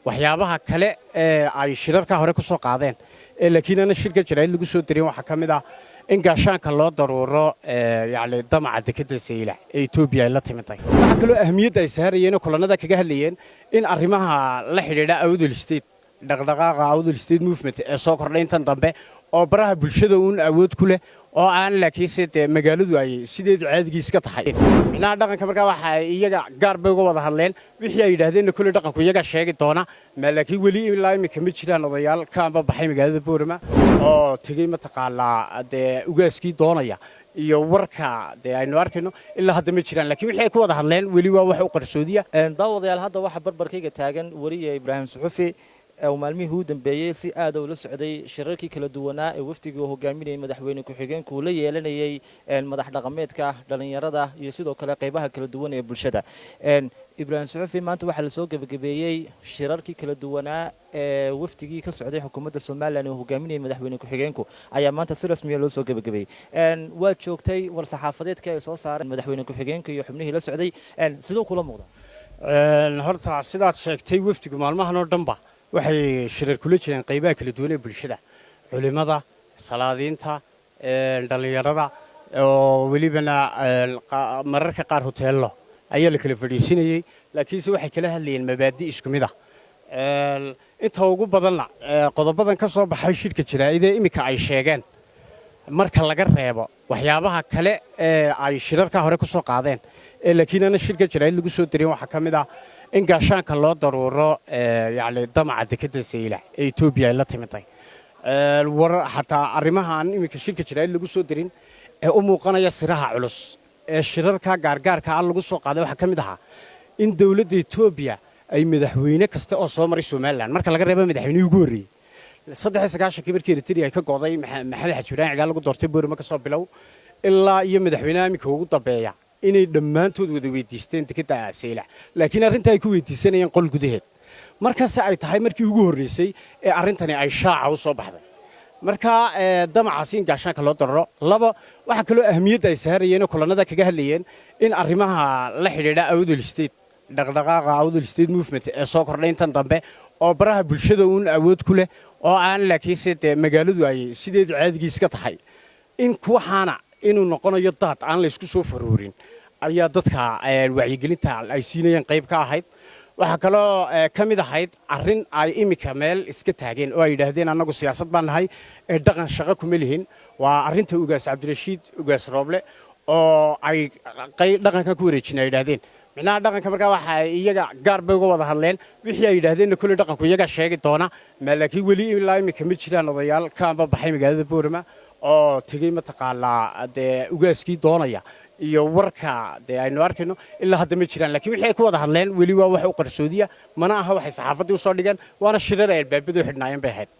waxyaabaha kale ee ay shirarka hore ku soo qaadeen laakiin ana shirka jirayd lagu soo dirin waxa kamid ah in gaashaanka loo daruuro yaani damaca dekada Saylac ee Itoobiya ay la timitay waxa kale oo ahmiyadda ay saarayeen kulanada kaga hadlayeen in arrimaha la xiriira Awdal State dhaqdhaqaaqa Awdal State movement ee soo kordhay intan dambe oo baraha bulshada uun awood ku leh oo aan laakiin sidee magaaladu ay sideed caadigiis ka tahay ina dhaqanka markaa waxa iyaga gaar bay uga wada hadleen wixii ay yiraahdeen kulli dhaqanku iyaga sheegi doona ma laakiin wali ilaa imika ma jiraan odayaal ka amba baxay magaalada Boorama oo tagay mataqaala ugaaskii doonaya iyo warka aynu arkayno ilaa hadda ma jiraan laakiin wixii ay ku wada hadleen wali waa wax u qarsoodiya daawadayaal hadda waxa barbarkayga taagan wariye Ibraahim Suxufi maalmihii u dambeeyay si aad u la socday shirarkii kala duwanaa ee wafdiga hogaaminayay madaxweyne ku-xigeenku la yeelanayay madax dhaqameedka dhalinyarada iyo sidoo kale qaybaha kala duwan ee bulshada Ibraahim Suxufi maanta waxa la soo gabagabeeyay shirarkii kala duwanaa ee wafdigii ka socday xukuumadda Soomaaliland ee hogaaminayay madaxweyne ku-xigeenku ayaa maanta si rasmi ah loo soo gabagabeeyay waa joogtay war saxaafadeedka ay soo saareen madaxweyne ku-xigeenka iyo xubnihii la socday sidoo kula muuqda horta sidaad sheegtay wafdigu maalmahan oo dhanba waxay shirar kula jireen qaybaha kala duwan ee bulshada culimada salaadiinta dhalinyarada oo walibana mararka qaar hoteelo ayaa la kala fadhiisinayay laakiin waxay kala hadlayeen mabaadi' isku mid ah inta ugu badanna qodobadan ka soo baxay shirka jiraayada imika ay sheegeen marka laga reebo waxyaabaha kale ee ay shirarka hore ku soo qaadeen laakiin ana shirka jiraayad lagu soo dirin waxa kamid ah in gaashaanka loo daruuro yaani damaca dekada Saylac ee Itoobiya ay la timitay war hatta arrimahan imika shirka jiraayad lagu soo dirin ee u muuqanaya siraha culus ee shirarka gaargaarka ah lagu soo qaaday waxa kamid ah in dawladda Itoobiya ay madaxweyne kasta oo soo maray Soomaaliland marka laga reebo madaxweyne ugu horeeyay 39 markii Eritrea ay ka go'day maxamed xajiraan cigaal lagu doortay Boorama ka soo bilow ilaa iyo madaxweynaha imika ugu dambeeya inay dhammaantood wada weydiisteen dekada Saylac laakiin arrinta ay ku weydiisanayeen qol gudaheed markaas ay tahay markii ugu horeysay ee arrintani ay shaaca u soo baxday marka damacaasi in gaashaanka loo darro laba waxa kale oo ahmiyadda ay saarayeen kulanada kaga hadlayeen in arrimaha la xiriira Awdal State dhaqdhaqaaqa Awdal State movement ee soo kordhay intan dambe oo baraha bulshada uun awood ku leh oo aan laakiin sidee magaaladu ay sideed caadigiis ka tahay in kuwaana inuu noqonayo dad aan la isku soo faroorin ayaa dadka wacyigelinta ay siinayeen qayb ka ahayd waxa kale oo kamid ahayd arrin ay imika meel iska taageen oo ay yiraahdeen anagu siyaasad baan nahay ee dhaqan shaqo kuma lihin waa arrinta ugaas Cabdirashiid ugaas Rooble oo ay dhaqanka ku wareejinay yiraahdeen macnaha dhaqanka markaa waxa iyaga gaar bay uga wada hadleen wixii ay yiraahdeen kulli dhaqanku iyaga sheegi doona ma laakiin wali ilaa imika ma jiraan odayaal ka amba baxay magaalada Boorama oo tagay mataqaala ugaaskii doonaya iyo warka aynu arkayno ilaa hadda ma jiraan laakiin wixii ay ku wada hadleen wali waa wax u qarsoodiya mana aha waxay saxaafadii u soo dhigeen waana shirar ay albaabadu xidhnaayeen bay ahayd